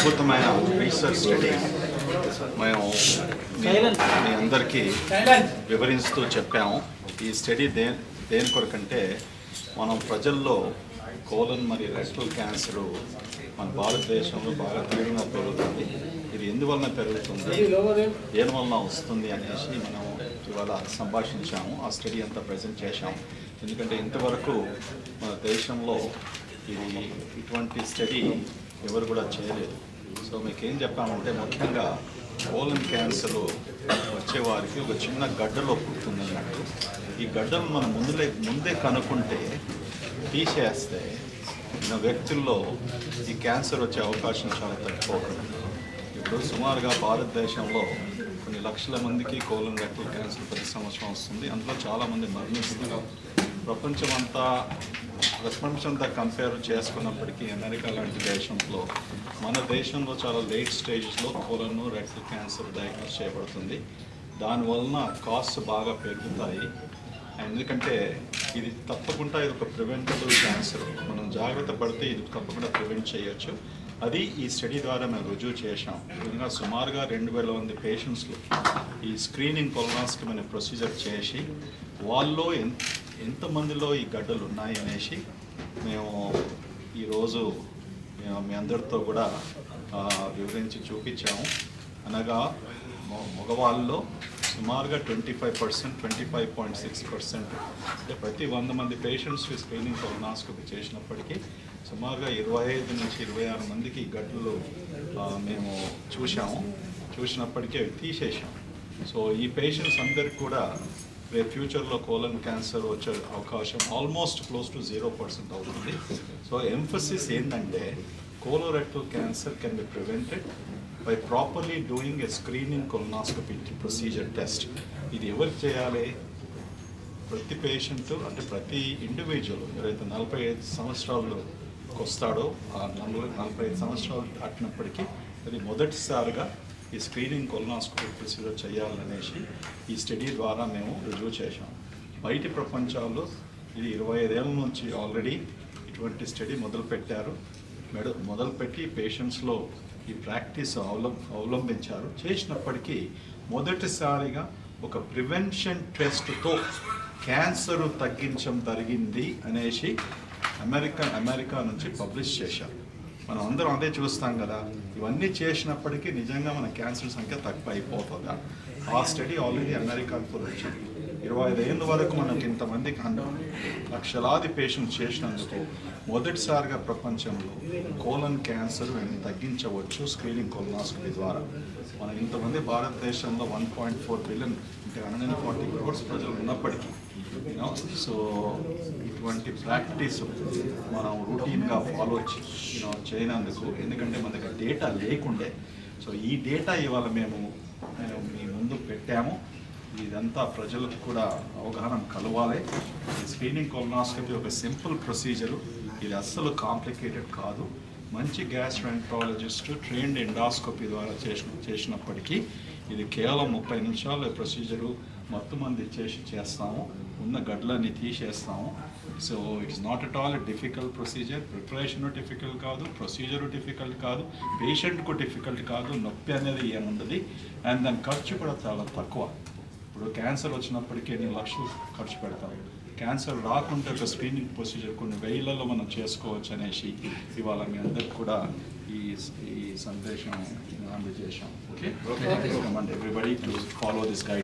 అద్భుతమైన research study మేము మీ అందరికీ వివరిస్తూ చెప్పాము. ఈ స్టడీ దేని కొరకంటే మనం ప్రజల్లో కోలన్ మరియు రెక్టల్ క్యాన్సరు మన భారతదేశంలో బాగా తీవ్రంగా పెరుగుతుంది. ఇది ఎందువలన పెరుగుతుంది, దేనివలన వస్తుంది అనేసి మనం ఇవాళ సంభాషించాము. ఆ స్టడీ అంతా ప్రజెంట్ చేశాము. ఎందుకంటే ఇంతవరకు మన దేశంలో ఇటువంటి స్టడీ ఎవరు కూడా చేయలేదు. సో మీకు ఏం చెప్పామంటే ముఖ్యంగా కోలన్ క్యాన్సర్ వచ్చేవారికి ఒక చిన్న గడ్డలో పుడుతుంది అన్నట్టు. ఈ గడ్డలు మనం ముందే కనుక్కుంటే తీసేస్తే వ్యక్తుల్లో ఈ క్యాన్సర్ వచ్చే అవకాశం చాలా తగ్గిపోతుంది. ఇప్పుడు సుమారుగా భారతదేశంలో కొన్ని లక్షల మందికి కోలన్ రెక్టల్ క్యాన్సర్ ప్రతి సంవత్సరం వస్తుంది. అందులో చాలామంది మరణిస్తున్నారు. ప్రపంచంతో కంపేర్ చేసుకున్నప్పటికీ అమెరికా లాంటి దేశంలో మన దేశంలో చాలా లేట్ స్టేజ్లో కోలన్ రెక్టల్ క్యాన్సర్ డయాగ్నోస్ చేయబడుతుంది. దానివలన కాస్ట్ బాగా పెరుగుతాయి. ఎందుకంటే ఇది తప్పకుండా ఇది ఒక ప్రివెంటబుల్ క్యాన్సర్. మనం జాగ్రత్త పడితే ఇది తప్పకుండా ప్రివెంట్ చేయొచ్చు. అది ఈ స్టడీ ద్వారా మేము రుజువు చేశాం. ఇంకా సుమారుగా 2000 మంది పేషెంట్స్లో ఈ స్క్రీనింగ్ కొలనాస్కోపీ అనే ప్రొసీజర్ చేసి వాళ్ళలో ఎంతమందిలో ఈ గడ్డలు ఉన్నాయి అనేసి మేము ఈరోజు మీ అందరితో కూడా వివరించి చూపించాము. అనగా మగవాళ్ళలో సుమారుగా 25%, 25.6%, అంటే ప్రతి 100 మంది పేషెంట్స్ స్క్రీనింగ్ కొలనాస్కోపీ చేసినప్పటికీ సుమారుగా 25 నుంచి 26 మందికి గడ్డలు మేము చూసినప్పటికీ అవి తీసేసాం. సో ఈ పేషెంట్స్ అందరికి కూడా రేపు ఫ్యూచర్లో కోలన్ క్యాన్సర్ వచ్చే అవకాశం ఆల్మోస్ట్ క్లోజ్ టు 0% అవుతుంది. సో ఎంఫసిస్ ఏంటంటే colorectal cancer can be prevented by properly doing a screening colonoscopy procedure test. ఇది ఎవరికి చేయాలి? ప్రతి పేషెంట్, అంటే ప్రతి ఇండివిజువల్ ఎవరైతే 45 సంవత్సరాలకు వస్తాడో ఆ 45 సంవత్సరాలు దాటినప్పటికీ అది మొదటిసారిగా ఈ స్క్రీనింగ్ కొలనాస్కోపీ ప్రొసీజర్ చేయాలనేసి ఈ స్టడీ ద్వారా మేము రుజువు చేశాం. బయటి ప్రపంచాల్లో ఇది 25 ఏళ్ళ నుంచి ఆల్రెడీ ఇటువంటి స్టడీ మొదలుపెట్టి పేషెంట్స్లో ఈ ప్రాక్టీస్ అవలంబించారు. చేసినప్పటికీ మొదటిసారిగా ఒక ప్రివెన్షన్ టెస్ట్తో క్యాన్సర్ తగ్గించడం జరిగింది అనేసి అమెరికా నుంచి పబ్లిష్ చేశారు. మనం అందరం అదే చూస్తాం కదా. ఇవన్నీ చేసినప్పటికీ నిజంగా మన క్యాన్సర్ సంఖ్య తక్కువ అయిపోతుందా? ఆ స్టడీ ఆల్రెడీ అమెరికాతో వచ్చింది. 25 ఏళ్ళ వరకు మనకి ఇంతమంది లక్షలాది పేషెంట్స్ చేసినందుకు మొదటిసారిగా ప్రపంచంలో కోలన్ క్యాన్సర్ తగ్గించవచ్చు స్క్రీనింగ్ కొలనాస్కోపీ ద్వారా. మన ఇంతమంది భారతదేశంలో 1.4 బిలియన్, అంటే 140 crores ప్రజలు ఉన్నప్పటికీ సో ఇటువంటి ప్రాక్టీస్ మనం రూటీన్గా ఫాలో చేయనందుకు, ఎందుకంటే మన దగ్గర డేటా లేకుండే. సో ఈ డేటా ఇవాళ మేము మీ ముందు పెట్టాము. ఇదంతా ప్రజలకు కూడా అవగాహన కలవాలి. స్క్రీనింగ్ కొలనాస్కోపీ ఒక సింపుల్ ప్రొసీజరు. ఇది అస్సలు కాంప్లికేటెడ్ కాదు. మంచి గ్యాస్ట్రోఎంట్రాలజిస్ట్ ట్రైన్డ్ ఎండాస్కోపీ ద్వారా చేసినప్పటికీ ఇది కేవలం 30 నిమిషాల ప్రొసీజరు. మొత్తం మంది చేస్తాము. ఉన్న గడ్డలన్నీ తీసేస్తాము. So it's not at all difficult procedure. Preparation difficult కాదు, ప్రొసీజరు డిఫికల్ట్ కాదు, పేషెంట్కు డిఫికల్ట్ కాదు, నొప్పి అనేది ఏముండదు. అండ్ దాని ఖర్చు కూడా చాలా తక్కువ. ఇప్పుడు క్యాన్సర్ వచ్చినప్పటికీ ఎన్ని లక్షలు ఖర్చు పెడతాం. క్యాన్సర్ రాకుంటే ఒక స్క్రీనింగ్ ప్రొసీజర్ కొన్ని వేలలో మనం చేసుకోవచ్చు అనేసి ఇవాళ మీ అందరికి కూడా ఈ సందేశం అందజేశాం. Okay, everybody to follow this guide.